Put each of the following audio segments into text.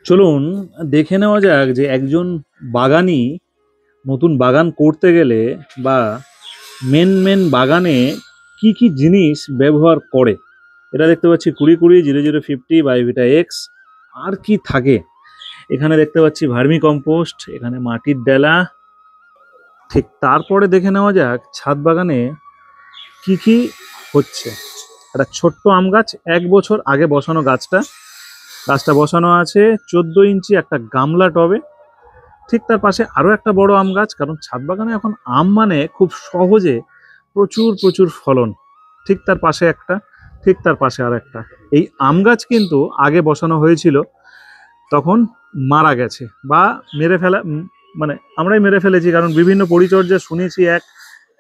চলুন দেখে নেওয়া যাক যে একজন বাগানি নতুন বাগান করতে গেলে বা মেন বাগানে কি কি জিনিস ব্যবহার করে। এটা দেখতে পাচ্ছি 20 20 0050 বায়োভিটা এক্স। আর কি থাকে এখানে দেখতে পাচ্ছি ভার্মি কম্পোস্ট, এখানে মাটির ডেলা। ঠিক তারপরে দেখে নেওয়া যাক ছাদ বাগানে কি কি হচ্ছে। একটা ছোট্ট আম গাছ, 1 বছর আগে বসানো গাছটা বসানো আছে 14 ইঞ্চি একটা গামলা টবে। ঠিক তার পাশে আরো একটা বড় আম গাছ, কারণ ছাদ বাগানে এখন আম মানে খুব সহজে প্রচুর প্রচুর ফলন। ঠিক তার পাশে একটা, ঠিক তার পাশে আর একটা। এই আম গাছ কিন্তু আগে বসানো হয়েছিল, তখন মারা গেছে বা মেরে ফেলা, মানে আমরাই মেরে ফেলেছি, কারণ বিভিন্ন পরিচর্যা শুনেছি এক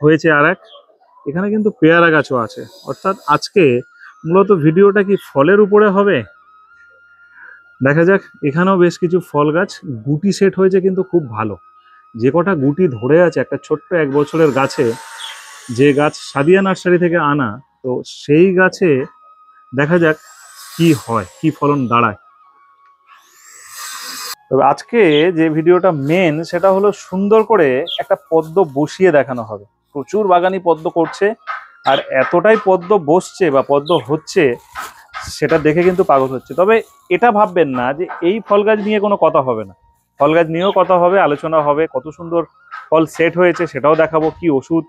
হয়েছে আর এক। এখানে কিন্তু পেয়ারা গাছও আছে। অর্থাৎ আজকে মূলত ভিডিওটা কি ফলের উপরে হবে, দেখা যাক। এখানেও বেশ কিছু ফল গাছ গুটি সেট হয়েছে, কিন্তু খুব ভালো। যে কটা গুটি ধরে আছে একটা ছোট্ট 1 বছরের গাছে, যে গাছ সাদিয়া নার্সারি থেকে আনা, তো সেই গাছে দেখা যাক কি হয়, কি ফলন দাঁড়ায়। তবে আজকে যে ভিডিওটা মেন, সেটা হলো সুন্দর করে একটা পদ্ম বসিয়ে দেখানো হবে। প্রচুর বাগানি পদ্ম করছে, আর এতটাই পদ্ম বসছে বা পদ্ম হচ্ছে সেটা দেখে কিন্তু পাগল হচ্ছে। তবে এটা ভাববেন না যে এই ফল গাছ নিয়ে কোনো কথা হবে না, ফল গাছ নিয়েও কথা হবে, আলোচনা হবে। কত সুন্দর ফল সেট হয়েছে সেটাও দেখাবো, কি ওষুধ,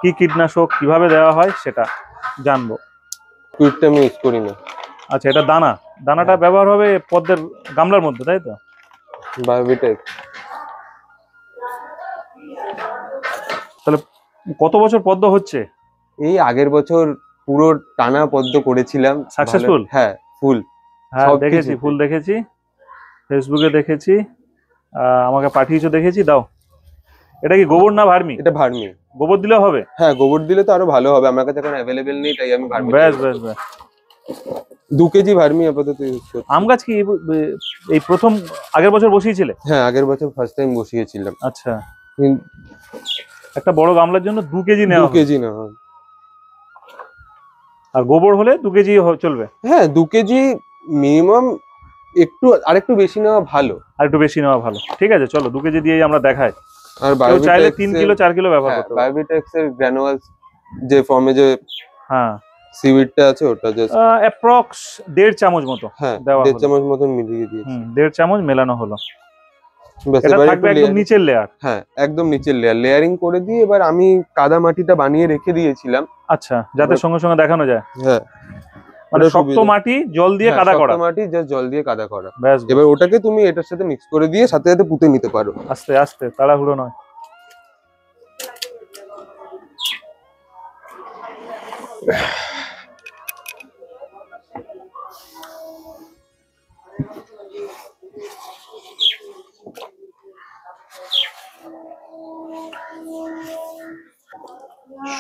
কি কীটনাশক কিভাবে দেওয়া হয় সেটা জানবো। কুইকটা আমি ইউজ করি না। আচ্ছা, এটা দানাটা ব্যবহার হবে পদ্মের গামলার মধ্যে, তাই তো? বায়োভিটা। তাহলে কত বছর পদ্ম হচ্ছে? এই আগের বছর পুরো টানা পদ্ম করেছিলাম। সাকসেসফুল? হ্যাঁ, ফুল। হ্যাঁ দেখেছি, ফুল দেখেছি, ফেসবুকে দেখেছি, আমাকে পাঠিয়েছো দেখেছি। দাও, এটা কি গোবর না ভার্মি? এটা ভার্মি। গোবর দিলে হবে? হ্যাঁ, গোবর দিলে তো আরো ভালো হবে। আমার কাছে এখন অ্যাভেলেবেল নেই, তাই আমি ভার্মি। বেশ 2 কেজি ভার্মি আপাতত ইউজ করছি। আম গাছ কি এই প্রথম আগের বছর বসিয়েছিলে? হ্যাঁ, আগের বছর ফার্স্ট টাইম বসিয়েছিলাম। আচ্ছা, একটা বড় গামলার জন্য 2 কেজি নেওয়া? 2 কেজি না, আর গোবর হলে 2 কেজি চলবে? হ্যাঁ 2 কেজি মিনিমাম। আরেকটু বেশি নেওয়া ভালো। আরেকটু বেশি নেওয়া ভালো, ঠিক আছে। চলো 2 কেজি দিয়েই আমরা দেখাই। আর চাইলে 3 কিলো 4 কিলো ব্যবহার করতে পারো। বায়োভিটেক্স এর গ্র্যানুয়ালস যে ফর্মে যে হ্যাঁ সিউইডটা আছে, ওটা জাস্ট অ্যাপ্রক্স 1.5 চামচ মতো। হ্যাঁ, দেওয়া 1.5 চামচ মতন মিলিয়ে দিয়েছি। 1.5 চামচ মেলানো হলো। এটা থাকবে একদম নিচের লেয়ার? হ্যাঁ, একদম নিচের লেয়ারিং করে দিয়ে এবার আমি কাদা মাটিটা বানিয়ে রেখে দিয়েছিলাম। আচ্ছা, যাতে সঙ্গে সঙ্গে দেখানো যায়। হ্যাঁ, মানে শক্ত মাটি জল দিয়ে কাদা করা? শক্ত মাটি জাস্ট জল দিয়ে কাদা করা। ব্যাস, এবার ওটাকে তুমি এটার সাথে মিক্স করে দিয়ে সাথে সাথে পুঁতে নিতে পারো। আস্তে আস্তে, তাড়াহুড়ো নয়।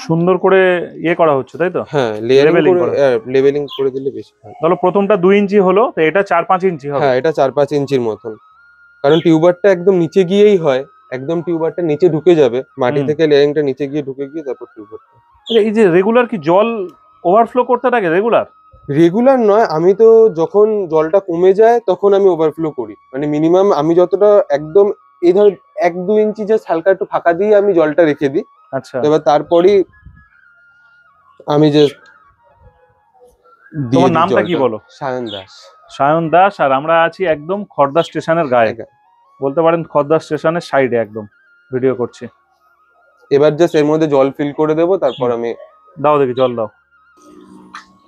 সুন্দর করে ইয়ে করা হচ্ছে, তাই তো? হ্যাঁ, লেভেলিং করে দিলে বেশি ভালো। তাহলে প্রথমটা 2 ইঞ্চি হলো, তো এটা 4-5 ইঞ্চি হবে? হ্যাঁ, এটা 4-5 ইঞ্চির মতন, কারণ টিউবারটা একদম নিচে গিয়েই হয়। একদম টিউবারটা নিচে ঢুকে যাবে মাটি থেকে, লেয়ারিংটা নিচে গিয়ে ঢুকে গিয়ে তারপর টিউবারটা। এই যে রেগুলার কি জল ওভারফ্লো করতে থাকে? রেগুলার নয়, আমি তো যখন জলটা কমে যায় তখন আমি ওভারফ্লো করি। মানে মিনিমাম আমি যতটা একদম এই ধর 1-2 ইঞ্চি জাস্ট হালকা একটু ফাঁকা দিয়ে আমি জলটা রেখে দিই। আচ্ছা, এবার তারপরই আমি জাস্ট। তোমার নামটা কি বলো? সায়ন দাস। সায়ন দাস। আর আমরা আছি একদম খড়দা স্টেশনের গায়ে, বলতে পারেন খড়দা স্টেশনের সাইডে একদম ভিডিও করছি। এবার জাস্ট এর মধ্যে জল ফিল করে দেবো, তারপর আমি। দাও দেখি, জল দাও।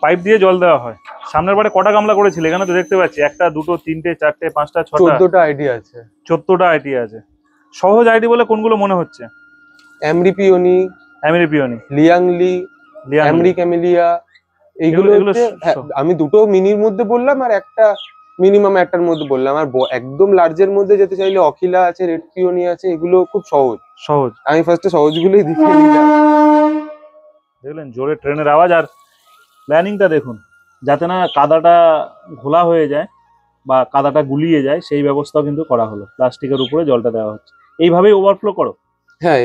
পাইপ দিয়ে জল দেওয়া হয়। সামনের বারে কটা গামলা করেছিল? এখানে তো দেখতে পাচ্ছি 1, 2, 3, 4, 5, 6, 14টা আইডিয়া আছে। 14টা আইডিয়া আছে। সহজ আইডি বলে কোনগুলো মনে হচ্ছে? অ্যামরিপিওনি, লিয়াংলি, অ্যামরি ক্যামেলিয়া, এইগুলো। আমি 2টো মিনির মধ্যে বললাম, আর একটা মিনিমাম একটার মধ্যে বললাম। আর একদম লার্জের মধ্যে যেতে চাইলে অখিলা আছে, রেড পিওনি আছে, এগুলো খুব সহজ। আমি ফার্স্টে সহজগুলোই দেখিয়ে দিলাম। দেখলেন জোরে ট্রেনের আওয়াজ। আর প্ল্যানিংটা দেখুন, যাতে না কাদাটা ঘোলা হয়ে যায় বা কাদাটা গুলিয়ে যায়, সেই ব্যবস্থাও কিন্তু করা হলো। প্লাস্টিকের উপরে জলটা দেওয়া হচ্ছে। এইভাবেই ওভারফ্লো করো? হ্যাঁ,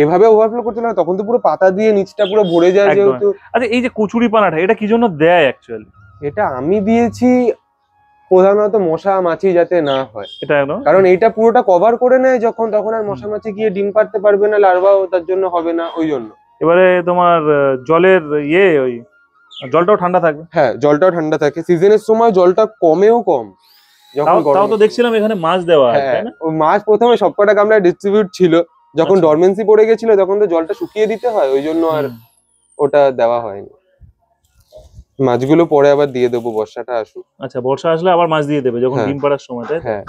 এভাবে ওভারফ্লো করতে না, তখন তো পুরো পাতা দিয়ে নিচটা পুরো ভরে যায় যেহেতু। আচ্ছা, এই যে কচুরি পানাটা, এটা কি জন্য দেয় অ্যাকচুয়ালি? এটা আমি দিয়েছি প্রধানত মশা মাছি যাতে না হয়, এটা একদম, কারণ এইটা পুরোটা কভার করে নেয় যখন, তখন আর মশা মাছি গিয়ে ডিম পাড়তে পারবে না, লার্ভাও তার জন্য হবে না, ওই জন্য। এবারে তোমার জলের ওই জলটাও ঠান্ডা থাকবে। হ্যাঁ, জলটাও ঠান্ডা থাকে, সিজনের সময় জলটা কমেও কম। তাও তো দেখছিলাম এখানে মাছ দেওয়া আছে, তাই না? ওই মাছ প্রথমে সবকটা গামলায় ডিস্ট্রিবিউট ছিল, যখন আচ্ছা। ডরমেন্সি পড়ে গেছিল তখন তো জলটা শুকিয়ে দিতে হয়, ওই জন্য আর ওটা দেওয়া হয়নি। মাছগুলো পরে আবার দিয়ে দেবো, বর্ষাটা আসুক। আচ্ছা, বর্ষা আসলে আবার মাছ দিয়ে দেবে যখন ডিম পাড়ার সময়, তাই? হ্যাঁ।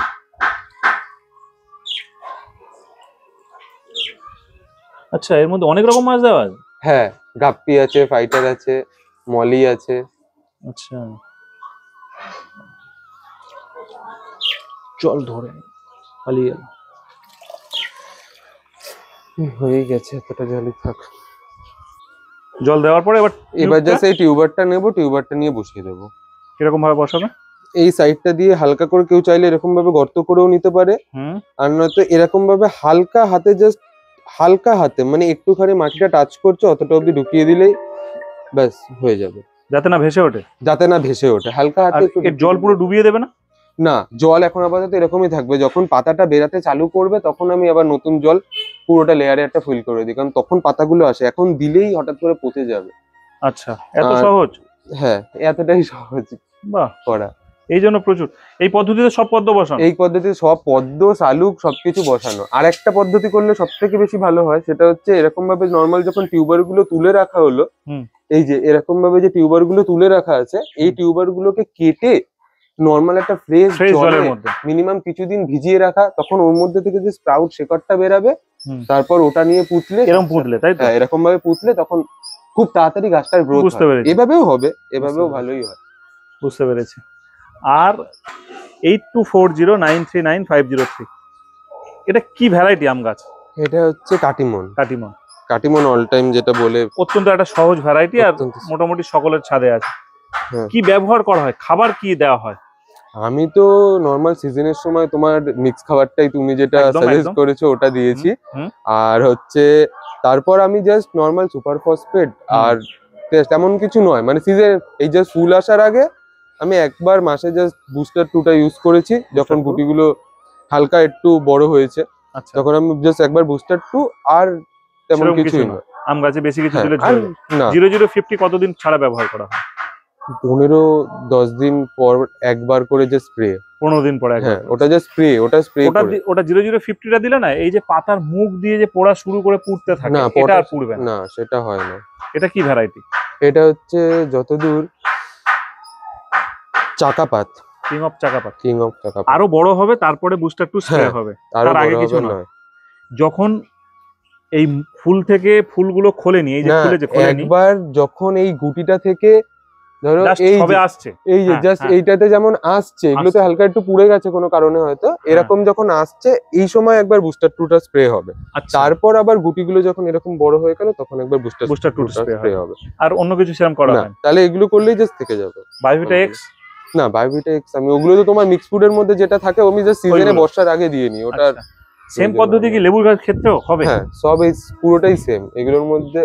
আচ্ছা, এর মধ্যে অনেক রকম মাছ দেওয়া আছে। হ্যাঁ, গাপ্পি আছে, ফাইটার আছে, মলি আছে। আচ্ছা, জল ধরে পালিয়ে গেল। হয়ে গেছে, এতটা জলই থাক। জল দেওয়ার পরে এবার জাস্ট এই টিউবারটা নেবো, টিউবারটা নিয়ে বসিয়ে দেবো। কিরকম ভাবে বসাবে? এই সাইডটা দিয়ে হালকা করে, কেউ চাইলে এরকম ভাবে গর্ত করেও নিতে পারে, আর নয়তো এরকম ভাবে হালকা হাতে, জাস্ট হালকা হাতে মানে একটুখানি মাটিটা টাচ করছে অতটা অব্দি ঢুকিয়ে দিলেই ব্যাস হয়ে যাবে। যাতে না ভেসে ওঠে? যাতে না ভেসে ওঠে, হালকা হাতে। জল পুরো ডুবিয়ে দেবে না? না, জল এখন আপাতত এরকমই থাকবে, যখন পাতাটা বেরাতে চালু করবে তখন আমি আবার নতুন জল পুরোটা লেয়ারে একটা ফিল করে দিই, কারণ তখন পাতাগুলো আসে, এখন দিলেই হঠাৎ করে পচে যাবে। আচ্ছা, এত সহজ? হ্যাঁ, এতটাই সহজ বাহ করা। এই জন্য প্রচুর এই পদ্ধতিতে সব পদ্ম বসানো। এই পদ্ধতিতে সব পদ্ম, শালুক সবকিছু বসানো। আর একটা পদ্ধতি করলে সব থেকে বেশি ভালো হয়, সেটা হচ্ছে এরকম ভাবে নর্মাল যখন টিউবার গুলো তুলে রাখা হলো, এই যে এরকম ভাবে যে টিউবার গুলো তুলে রাখা আছে, এই টিউবার গুলোকে কেটে নর্মাল একটা ফ্রেশ জলের মধ্যে মিনিমাম কিছুদিন ভিজিয়ে রাখা, তখন ওর মধ্যে থেকে যে স্প্রাউট শেকড়টা বেরাবে, তারপর ওটা নিয়ে পুঁতলে, এরকম পুঁতলে, তাই তো? এরকম ভাবে পুঁতলে তখন খুব তাড়াতাড়ি গাছটার গ্রোথ হয়। এভাবেও হবে, এভাবেও ভালোই হয়। বুঝতে পেরেছি। আর 8240939503 এটা কি ভ্যারাইটি আম গাছ? এটা হচ্ছে কাটিমন। কাটিমন, কাটিমন অল টাইম যেটা বলে, অত্যন্ত একটা সহজ ভ্যারাইটি, আর মোটামুটি সকলের ছাদে আছে। কি ব্যবহার করা হয়, খাবার কি দেওয়া হয়? আমি তো নর্মাল সিজনের সময় তোমার মিক্স খাবারটাই তুমি যেটা সাজেস্ট করেছো ওটা দিয়েছি, আর হচ্ছে তারপর আমি জাস্ট নর্মাল সুপার ফসফেট আর তেমন কিছু নয়, মানে সিজন এই জাস্ট ফুল আসার আগে আমি একবার মাসে জাস্ট বুস্টার 2টা ইউজ করেছি, যখন গুটিগুলো হালকা একটু বড় হয়েছে তখন আমি জাস্ট একবার বুস্টার 2, আর তেমন কিছুই না। আম গাছে বেশি কিছু দিলে 0050 কতদিন ছাড়া ব্যবহার করা হয়? 15-10 দিন পর একবার করে যে স্প্রে। 15 দিন পরে? হ্যাঁ, ওটা যে স্প্রে, ওটা 0050টা দিলে না, এই যে পাতার মুখ দিয়ে যে পোড়া শুরু করে পুড়তে থাকে, এটা আর পুড়বে না? সেটা হয় না। এটা কি ভ্যারাইটি? এটা হচ্ছে যতদূর চাকাপাত, কিং অফ চাকাপাত। কিং অফ চাকাপাত। আরো বড় হবে তারপরে বুস্টার 2 স্প্রে হবে, তার আগে কিছু নয়। যখন এই ফুল থেকে ফুলগুলো খোলেনি, এই যে ফুলে যে খোলেনি, একবার যখন এই গুটিটা থেকে ধরো এই সবে আসছে, এই যে জাস্ট এইটাতে যেমন আসছে, এগুলোতে হালকা একটু পুড়ে গেছে কোনো কারণে হয়তো, এরকম যখন আসছে এই সময় একবার বুস্টার 2টা স্প্রে হবে। তারপর আবার গুটিগুলো যখন এরকম বড় হয়ে গেল তখন একবার বুস্টার 2টা স্প্রে হবে। আর অন্য কিছু সেরকম করা হয় না? তাহলে এগুলো করলেই জাস্ট থেকে যাবে। বায়োভিটা এক্স? না, বায়োভিটা এক্স আমি ওগুলো তো তোমার মিক্স ফুডের মধ্যে যেটা থাকে আমি জাস্ট সিজনে বর্ষার আগে দিয়ে নিই। ওটা সেম পদ্ধতি কি লেবুর গাছ ক্ষেত্রেও হবে? হ্যাঁ, সব এই পুরোটাই সেম। এগুলোর মধ্যে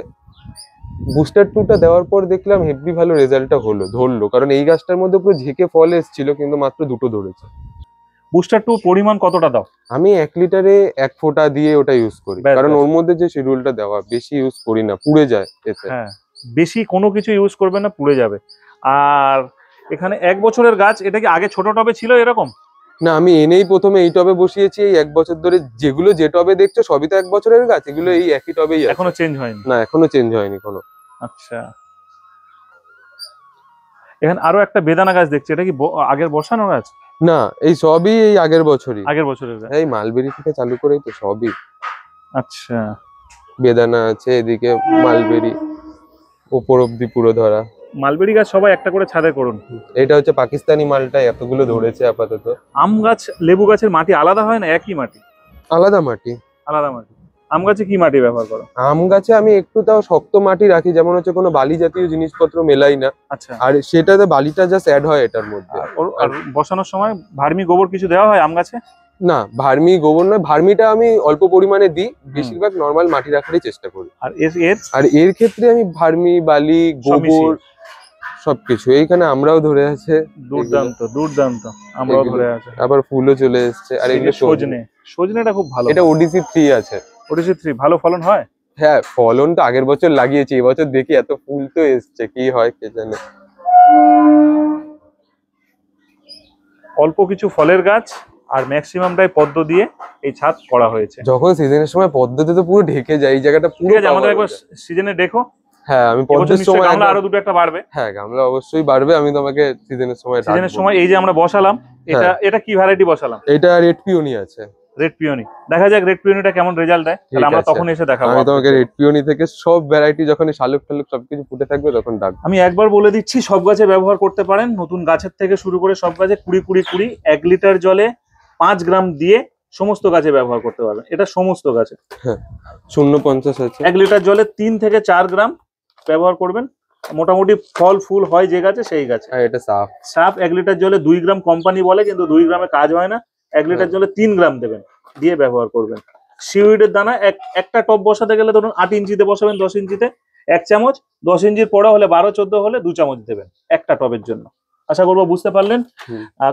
বুস্টার 2টা দেওয়ার পর দেখলাম হেভি ভালো রেজাল্টটা ধরলো, কারণ এই গাছটার মধ্যে পুরো ঝেঁকে ফল এসেছিল কিন্তু মাত্র 2টো ধরেছে। বুস্টার 2 পরিমাণ কতটা দাও? আমি 1 লিটারে 1 ফোঁটা দিয়ে ওটা ইউজ করি, কারণ ওর মধ্যে যে শিডিউলটা দেওয়া, বেশি ইউজ করি না, পুড়ে যায় এতে। হ্যাঁ, বেশি কোনো কিছু ইউজ করবে না, পুড়ে যাবে। আর এখানে 1 বছরের গাছ, এটা কি আগে ছোট টবে ছিল এরকম? না, আমি এনেই প্রথমে এই টবে বসিয়েছি। এই 1 বছর ধরে যেগুলো যে টবে দেখছো সবই তো 1 বছরের গাছ, এগুলো এই একই টবেই আছে, এখনো চেঞ্জ হয়নি? না, এখনো চেঞ্জ হয়নি কোনো। আচ্ছা, এখানে আরো একটা বেদানা গাছ দেখছি, এটা কি আগের বসানো গাছ? না, এই সবই এই আগের বছরই। আগের বছরের গাছ? এই মালবেরি থেকে চালু করেই তো সবই। আচ্ছা, বেদানা আছে, এদিকে মালবেরি উপর অব্দি পুরো ধরা। মালবেরি গাছ সবাই একটা করে ছাদে করুন। এটা হচ্ছে পাকিস্তানি মালটা, এতগুলো ধরেছে আপাতত। আম গাছ লেবু গাছের মাটি আলাদা হয় না, একই মাটি? আলাদা মাটি। আলাদা মাটি। আম গাছে কি মাটি ব্যবহার করো? আম গাছে আমি একটু তাও শক্ত মাটি রাখি, যেমন হচ্ছে কোনো বালি জাতীয় জিনিসপত্র মেলাই না। আচ্ছা, আর সেটাতে বালিটা জাস্ট অ্যাড হয় এটার মধ্যে। আর বসানোর সময় ভার্মি গোবর কিছু দেওয়া হয় আম গাছে? না, ভার্মি গোবর নয়, ভার্মিটা আমি অল্প পরিমাণে দিই, বেশিরভাগ নর্মাল মাটি রাখারই চেষ্টা করি। আর এর ক্ষেত্রে আমি ভার্মি, বালি, গোবর সবকিছু এইখানে আমরাও ধরে আছে, দুর্দান্ত দুর্দান্ত, আমরাও এগুলো। ধরে আছে। আবার ফুলও চলে এসছে। আর এই যে এগুলো সজনে, সজনেটা খুব ভালো। এটা ওডিসি 3 আছে। ওডিসি 3 ভালো ফলন হয়? হ্যাঁ, ফলন তো আগের বছর লাগিয়েছি, এবছর দেখি এত ফুল তো এসছে, কি হয় কে জানে। অল্প কিছু ফলের গাছ আর ম্যাক্সিমামটাই পদ্ম দিয়ে এই ছাদ করা হয়েছে। যখন সিজনের সময় পদ্মতে তো পুরো ঢেকে যায় এই জায়গাটা পুরো। ঠিক আছে, আমাদের একবার সিজনে দেখো। হ্যাঁ, আমি এবছর পদ্মের নিশ্চয়ই সময় গামলা আরো দুটো একটা বাড়বে। হ্যাঁ, গামলা অবশ্যই বাড়বে, আমি তোমাকে সিজনের সময় সিজনের ডাকবো। সময় এই যে আমরা বসালাম, এটা এটা কি ভ্যারাইটি বসালাম? এটা রেড পিওনি আছে। রেড পিওনি, দেখা যাক রেড পিওনিটা কেমন রেজাল্ট দেয়, তাহলে আমরা তখন এসে দেখাবো। আমি তোমাকে রেড পিওনি থেকে সব ভ্যারাইটি যখন শালুক টালুক সবকিছু ফুটে থাকবে তখন ডাকবো। আমি একবার বলে দিচ্ছি, সব গাছে ব্যবহার করতে পারেন। নতুন গাছের থেকে শুরু করে সব গাছে 20-20-20 1 লিটার জলে 5 গ্রাম দিয়ে সমস্ত গাছে ব্যবহার করতে পারবেন। এটা সমস্ত গাছে। হ্যাঁ, 0.50 আছে। 1 লিটার জলে 3 থেকে 4 গ্রাম ব্যবহার করবেন, মোটামুটি ফল ফুল হয় যে গাছে সেই গাছে। হ্যাঁ, এটা সাফ সাপ 1 লিটার জলে 2 গ্রাম কোম্পানি বলে, কিন্তু 2 গ্রামে কাজ হয় না। 1 লিটার জলে 3 গ্রাম দেবেন, দিয়ে ব্যবহার করবেন। সিউইডের দানা একটা টব বসাতে গেলে ধরুন 8 ইঞ্চিতে বসাবেন, 10 ইঞ্চিতে 1 চামচ, 10 ইঞ্চির পড়া হলে 12-14 হলে 2 চামচ দেবেন একটা টবের জন্য। আশা করবো বুঝতে পারলেন,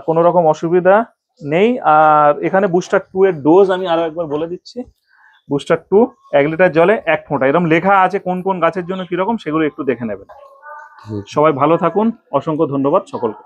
কোনো রকম অসুবিধা নেই। আর এখানে বুস্টার 2 এর ডোজ আমি আরো একবার বলে দিচ্ছি। বুস্টার 2 1 লিটার জলে 1 ফোঁটা, এরকম লেখা আছে কোন কোন গাছের জন্য কিরকম, সেগুলো একটু দেখে নেবেন। সবাই ভালো থাকুন, অসংখ্য ধন্যবাদ সকলকে।